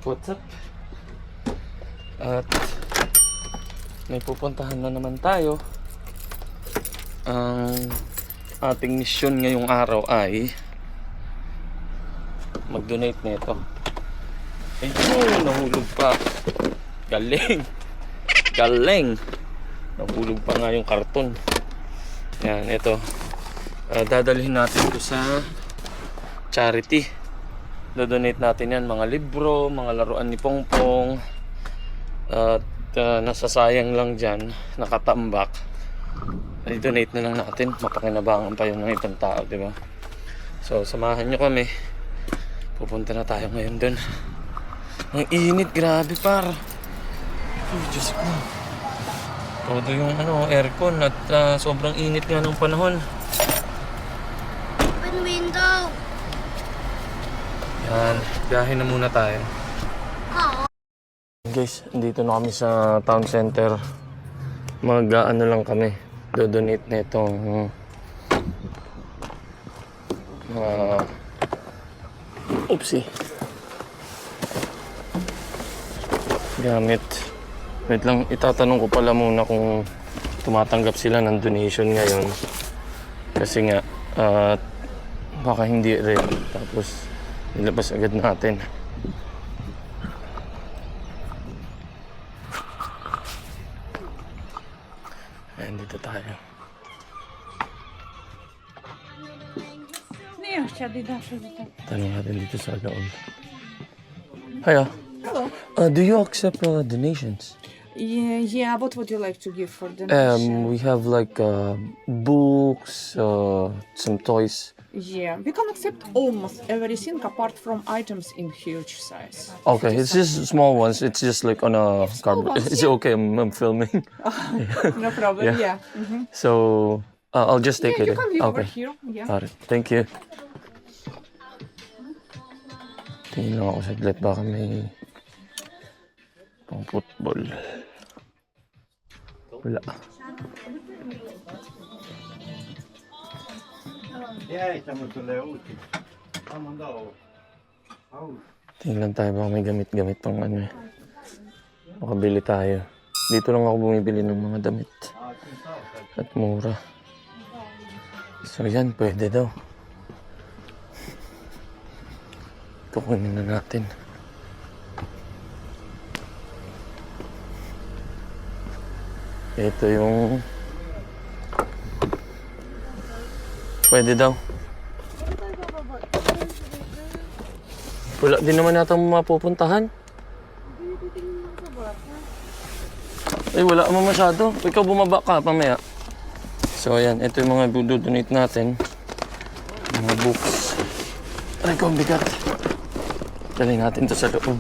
What's up? At may pupuntahan na naman tayo. Ang ating misyon ngayong araw ay mag-donate nito. Ayun, nahulog pa. Galing. Galing. Nahulog pa nga yung karton. Yan, ito. Dadalhin natin ito sa charity. Dodonate natin yan, mga libro, mga laruan ni Pongpong. At nasasayang lang dyan, nakatambak. I-donate na lang natin, mapakinabangan pa yung mga ibang tao, di ba? So, samahan nyo kami. Pupunta na tayo ngayon dun. Ang init, grabe par. Oh, Diyos ko. Todo yung aircon at sobrang init nga ng panahon. Open window. Yan, biyahe na muna tayo. Guys, dito na kami sa town center. Mag-ano lang kami. Do-donate na itong oopsie. Gamit. Wait lang, itatanong ko pala muna kung tumatanggap sila ng donation ngayon. Kasi nga, baka hindi rin. Tapos, nilabas agad natin. Ayan, dito tayo. Tanong natin dito sa loob. Hiya. Hello. Do you accept donations? Yeah, what would you like to give for donation? We have like books, some toys. Yeah, we can accept almost everything apart from items in huge size. Okay, it's just small ones. It's just like on a cardboard. ones, Is it okay? I'm filming. No problem. Yeah. Yeah. Mhm. So I'll just take Yeah, it. you can leave over Okay. here. Yeah. Got it. Thank you. Tingin lang ako saglit. Baka may pang football. Wala. Tingnan tayo baka may gamit-gamit pang makabili tayo. Dito lang ako bumibili ng mga damit. At mura. So yan, pwede daw. Kukunin na natin. Ito yung pwede daw. Wala din naman natang mapupuntahan. Ay, wala naman masyado. Ikaw bumaba ka pamaya. So ayan, ito yung mga do-donate natin. Mga books. Aray ko, ang bigat. Dali natin ito sa loob.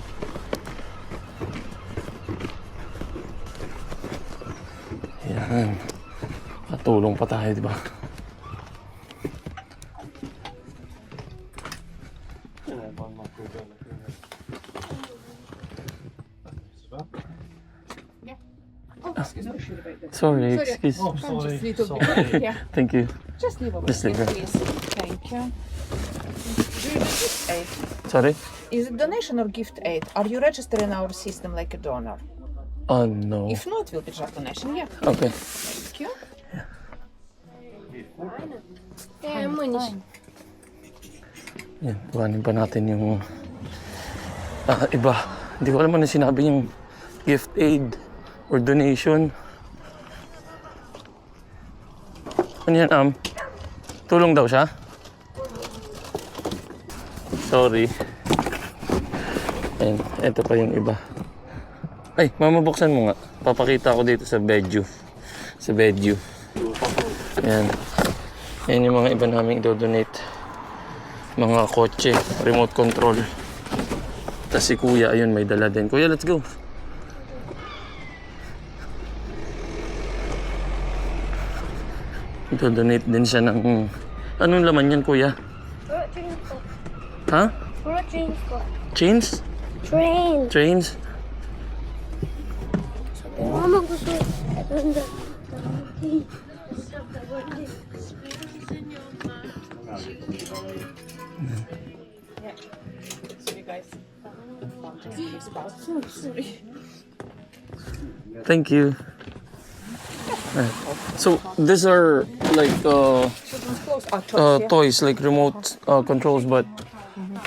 Ayan. Katulong pa tayo, di ba? Sorry, excuse. Just little bit. Yeah. Thank you. Just leave over Just here, leave it. please. Thank you. Do you need gift aid? Sorry? Is it donation or gift aid? Are you registered in our system like a donor? Oh, no. If not, it will be just donation. Yeah. Okay. Thank you. Yan, buwanin pa natin yung iba. Hindi ko alam ano sinabi yung gift aid or donation. Ano yan, tulong daw siya? Sorry. Ayan, ito pa yung iba. Ay, mamabuksan mo nga. Papakita ko dito sa bedview. Sa bedview. Ayan. Ayan yung mga iba namin i-donate. Mga kotse, remote control. Tapos si Kuya, ayun, may dala din. Kuya, let's go. I-donate din siya ng... Anong laman yan, Kuya? Ha? Chains? Trains? Mama gusto. So you guys Sorry. Thank you. So these are like Children's clothes are toys, yeah. toys, like remote controls, but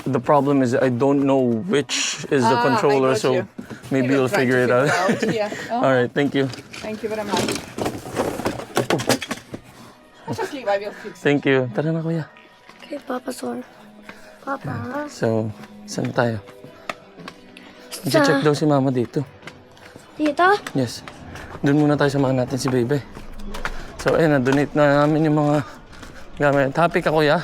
the problem is I don't know which is the I controller, got so you. maybe We will you'll try to figure it out. Yeah. All right, thank you. Thank you very much. That's okay, I will fix it. Thank you. Tara na kuya. Okay, Papa, sorry. Papa. So, saan tayo? Check daw si mama dito. Dito? Yes. Doon muna tayo, samahan natin si Bebe. So, ayun, na-donate na namin yung mga gamit. Happy ka, kuya?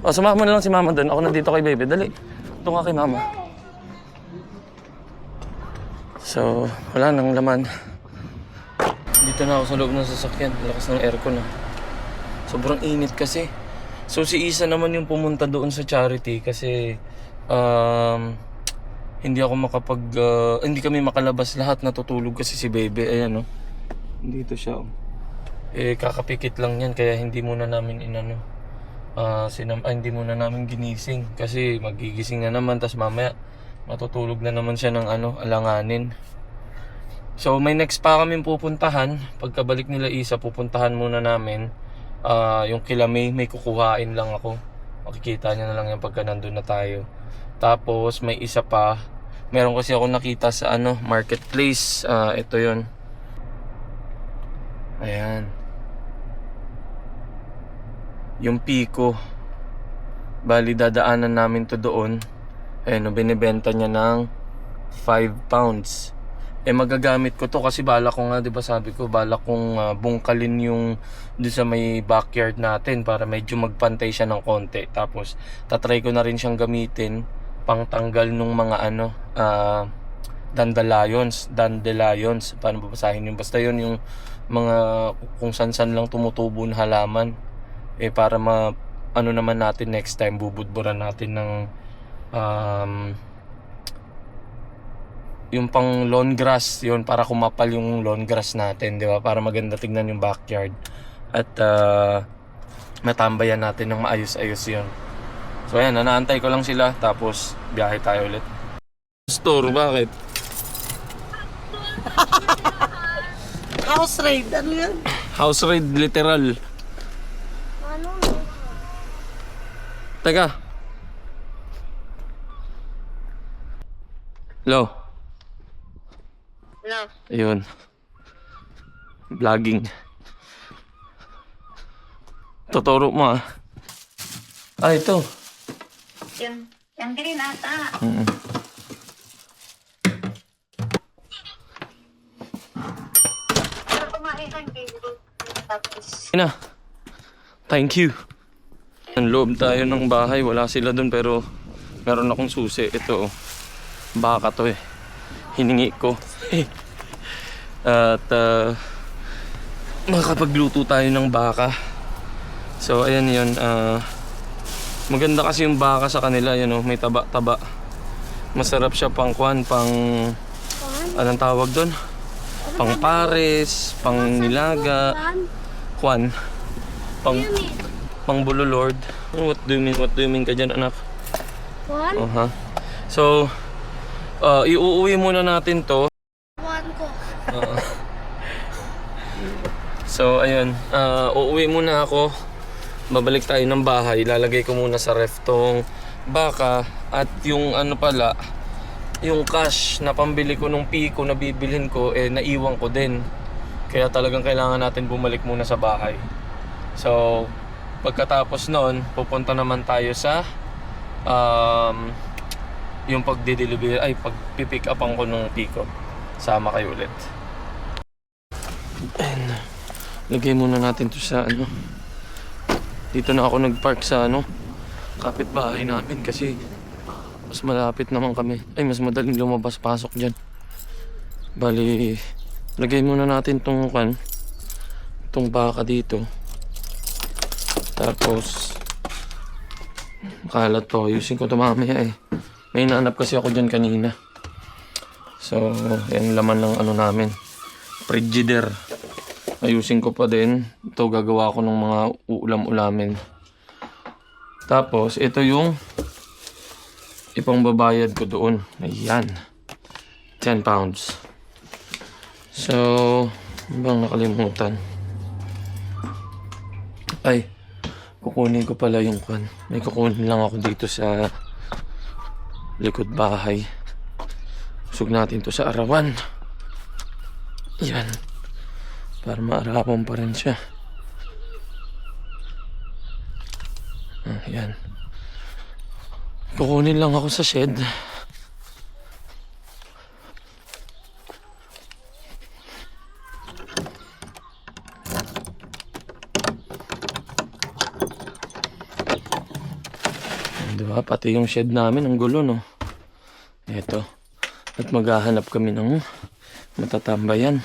Oh, samahan mo na lang si mama doon. Ako na dito kay Bebe. Dali. Doon ka kay mama. So, wala nang laman. Dito na ako sa loob ng sasakyan. Lakas ng aircon na. Sobrang init kasi. So, si Isa naman yung pumunta doon sa charity kasi hindi ako hindi kami makalabas lahat, natutulog kasi si Bebe. Ayan, no. Dito siya, oh. Kakapikit lang yan kaya hindi muna namin hindi muna namin ginising kasi magigising na naman, tas mamaya matutulog na naman siya ng alanganin. So may next pa kami pupuntahan. Pagkabalik nila Isa, pupuntahan muna namin yung kila may kukuhain lang ako. Makikita niya na lang yan pagka nandun na tayo. Tapos may isa pa, meron kasi ako nakita sa marketplace. Ito yon. Ayan. Yung Pico. Bali dadaanan namin to doon. Ayan, binibenta niya ng 5 pounds. Magagamit ko to kasi balak ko nga, 'di ba sabi ko, balak kong bungkalin yung doon sa may backyard natin para medyo magpantay siya ng konti. Tapos tatry ko na rin siyang gamitin pang tanggal nung mga dandelions, paano babasahin yun? Basta yun yung mga kung san-san lang tumutubo na halaman. Para naman natin next time, bubudburan natin ng yung pang lawn grass, yun, para kumapal yung lawn grass natin, di ba? Para maganda tignan yung backyard at matambayan natin ng maayos-ayos yun. So ayan, nanaantay ko lang sila tapos biyahe tayo ulit. Store, bakit? House raid, ano yan? House raid, literal. Ano? Teka. Hello. No. Ayun. Vlogging. Tuturo mo ah. Ito. Yung green ata. Pero kumain ng green. Tapos, Ina. Thank you. Ang loob tayo ng bahay. Wala sila dun pero meron akong susi. Ito oh. Baka to eh. Hiningi ko. At makakapagluto tayo ng baka. So ayan yun. Maganda kasi yung baka sa kanila. Yan oh, may taba-taba. Masarap siya pang anong tawag doon? Pang pares, pang nilaga. Kwan. Pang bululord. What do you mean? What do you mean ka dyan, anak? One? So, iuuwi muna natin to. One ko. So, ayun. Uuwi muna ako. Babalik tayo ng bahay. Lalagay ko muna sa ref tong baka. At yung yung cash na pambili ko nung Pico na bibilhin ko, naiwan ko din. Kaya talagang kailangan natin bumalik muna sa bahay. So, pagkatapos noon, pupunta naman tayo sa yung pagpipick upan ko nung Pico. Sama kayo ulit. And, lagay muna natin to sa dito na ako nagpark sa kapitbahay namin kasi mas malapit naman kami. Mas madaling lumabas-pasok dyan. Bali, lagay muna natin tong baka dito. Tapos kalat to, ayusin ko to mamaya eh. May nahanap kasi ako dyan kanina. So, yan laman ng namin. Frigidaire. Ayusin ko pa din. Ito gagawa ko ng mga ulam-ulamin. Tapos, ito yung ipang babayad ko doon. Ayan. 10 pounds. So, ano bang nakalimutan? Ay, kukunin ko pala yung kwan. May kukunin lang ako dito sa likod bahay. Usog natin to sa arawan. Yan. Para maarawan pa rin siya. Yan. Kukunin lang ako sa shed. Diba? Pati yung shed namin, ang gulo, no? Ito. At maghahanap kami ng matatambayan.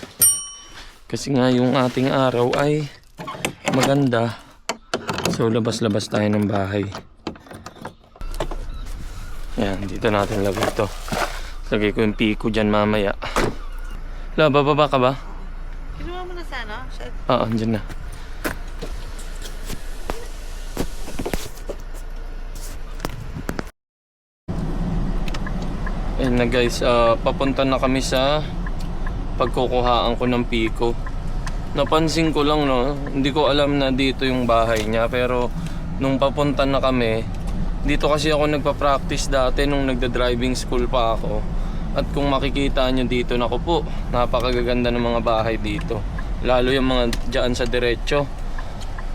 Kasi nga yung ating araw ay maganda. So, labas-labas tayo ng bahay. Ayan, dito natin lagay ito. Lagay ko yung piko dyan mamaya. La, bababa ka ba? Kinuha mo na sana? Oo, dyan na. Ayan na guys, papunta na kami sa pagkukuhaan ko ng piko. Napansin ko lang, no, hindi ko alam na dito yung bahay niya, pero nung papunta na kami, dito kasi ako nagpa-practice dati nung nagda-driving school pa ako. At kung makikita nyo dito, naku po, napakagaganda ng mga bahay dito. Lalo yung mga dyan sa diretso.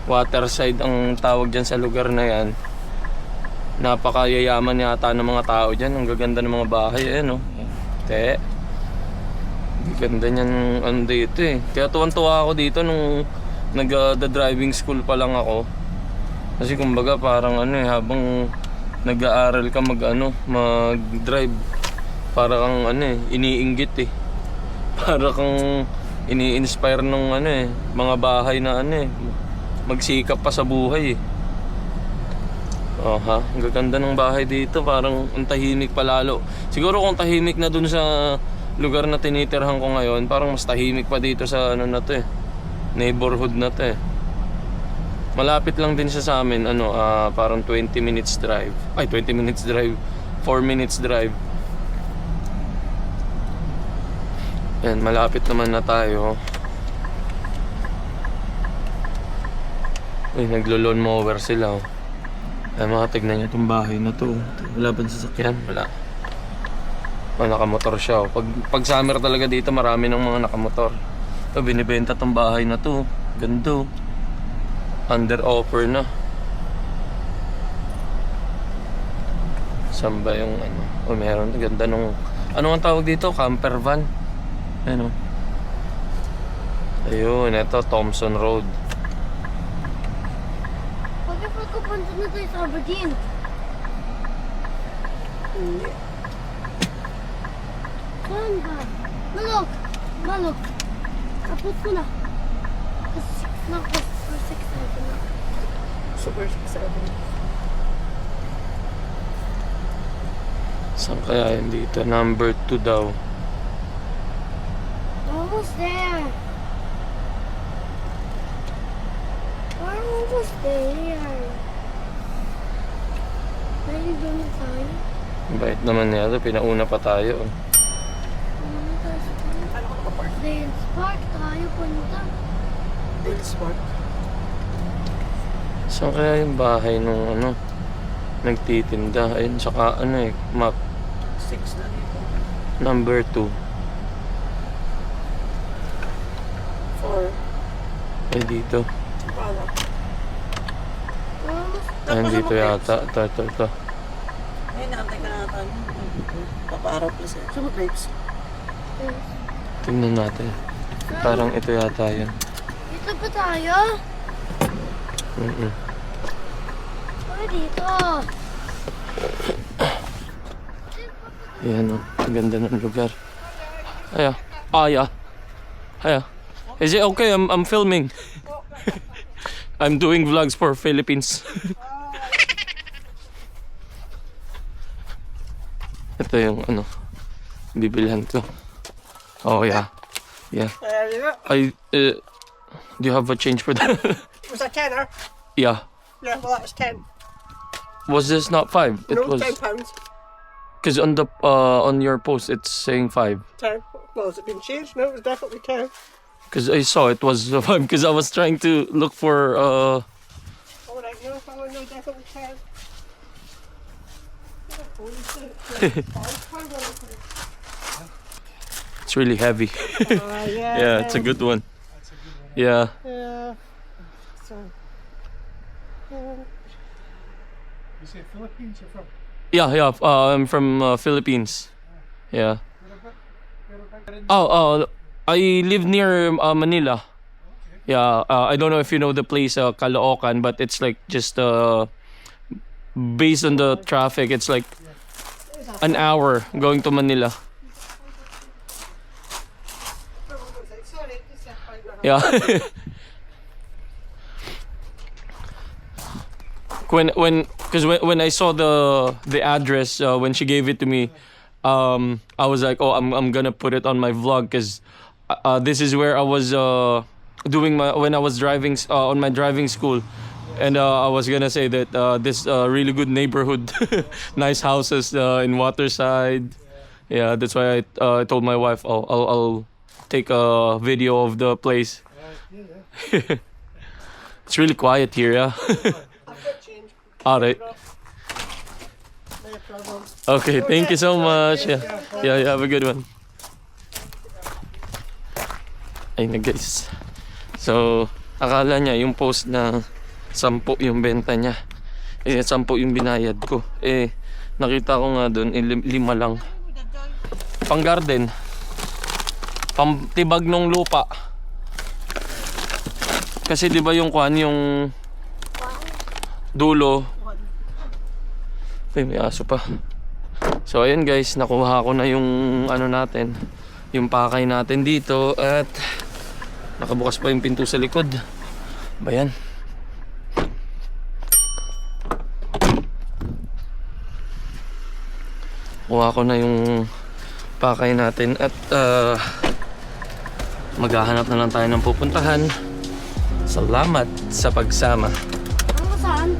Waterside ang tawag dyan sa lugar na yan. Napakayayaman yata ng mga tao dyan. Ang gaganda ng mga bahay. Ayan, no? Te. Ganda niyan ano dito eh. Kaya tuwan-tuwa ako dito nung nagda-driving school pa lang ako. Kasi kumbaga parang ano eh, habang nag-aaral ka mag-drive, para kang ano eh, iniinggit eh. Para kang ini-inspire ng ano eh, mga bahay na ano eh, magsikap pa sa buhay eh. Aha, ang gaganda ng bahay dito, parang ang tahimik palalo. Siguro kung tahimik na dun sa lugar na tinitirhan ko ngayon, parang mas tahimik pa dito sa ano na to eh, neighborhood na to eh. Malapit lang din siya sa amin, parang 20 minutes drive. Ay, 20 minutes drive, 4 minutes drive. Yan, malapit naman na tayo. Uy, naglo-lawn mower sila oh. Ay mga, tignan nyo itong bahay na to. Wala ba sasakyan? Wala. Nakamotor siya oh. Pag summer talaga dito, marami ng mga nakamotor. Ito, binibenta itong bahay na to. Ganda oh. Under offer na. Saan ba yung ano? Oh, meron. Ganda nung, ano ang tawag dito? Camper van. Ano? Ayun, ito Thompson Road. Pagkapunta na tayo sa Aberdeen. Saan ba? Malok! Malok! Kapot ko na. Kasi 6 na ako. Or 6 na ako na. Super 6-7. Saan kaya yun dito? Number 2 daw. Almost there. We're almost there. Dahil doon na tayo. Bait naman niya ito. Pinauna pa tayo. Ano tayo sa tayo? Ano ka pa-park? Dance Park tayo punta. Dales Park. Saan kaya yung bahay nung ano? Nagtitinda. Ayun, saka ano eh, map. 6 na dito. Number 2. 4. Eh dito. Paano? Almost. Ayun dito yata. Ito. Ay, naantay ka na natin. Papaaraw plus eh. Saan mo grapes? Tingnan natin. Parang ito yata yun. Dito ba tayo? Ay, dito. Ayan o. Ang ganda ng lugar. Aya. Aya. Aya. Is it okay? I'm filming. I'm doing vlogs for Philippines. Ito yung ano, bibilhan ko. Oh yeah. Yeah. Do you have a change for that? Was that 10 or? Yeah. Yeah, well that was 10. Was this not 5? It No, was. £10. Because on your post it's saying 5. 10. Well, has it been changed? No, it was definitely 10. Because I saw it was 5. Because I was trying to look for Oh, right, no, definitely 10. It's really heavy. Yeah. Yeah, it's a good one. Yeah. Yeah. So, You say Philippines or from? Yeah. I'm from Philippines. Yeah. Oh, I live near Manila. Yeah. I don't know if you know the place Caloocan, but it's like just based on the traffic, it's like an hour going to Manila. Yeah. When I saw the address when she gave it to me, I was like, oh, I'm gonna put it on my vlog because this is where I was doing when I was driving on my driving school, and I was gonna say that this really good neighborhood, nice houses in Waterside. Yeah, that's why I told my wife, oh, I'll take a video of the place. It's really quiet here, yeah. Alright. Okay, thank you so much. Yeah, have a good one. Ayun na guys. So, akala niya yung post na 10 yung benta niya. 10 yung binayad ko. Nakita ko nga doon, 5 lang. Pang garden. Pantibag ng lupa. Kasi 'di ba yung dulo. May aso pa. So ayun guys, nakuha ko na yung natin, yung pakay natin dito at nakabukas pa yung pinto sa likod. Bayan. Kuha ko na yung pakay natin at maghahanap na lang tayo ng pupuntahan. Salamat sa pagsama. Ano saan?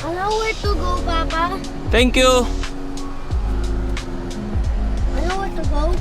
I know where to go, Papa. Thank you. I know where to go.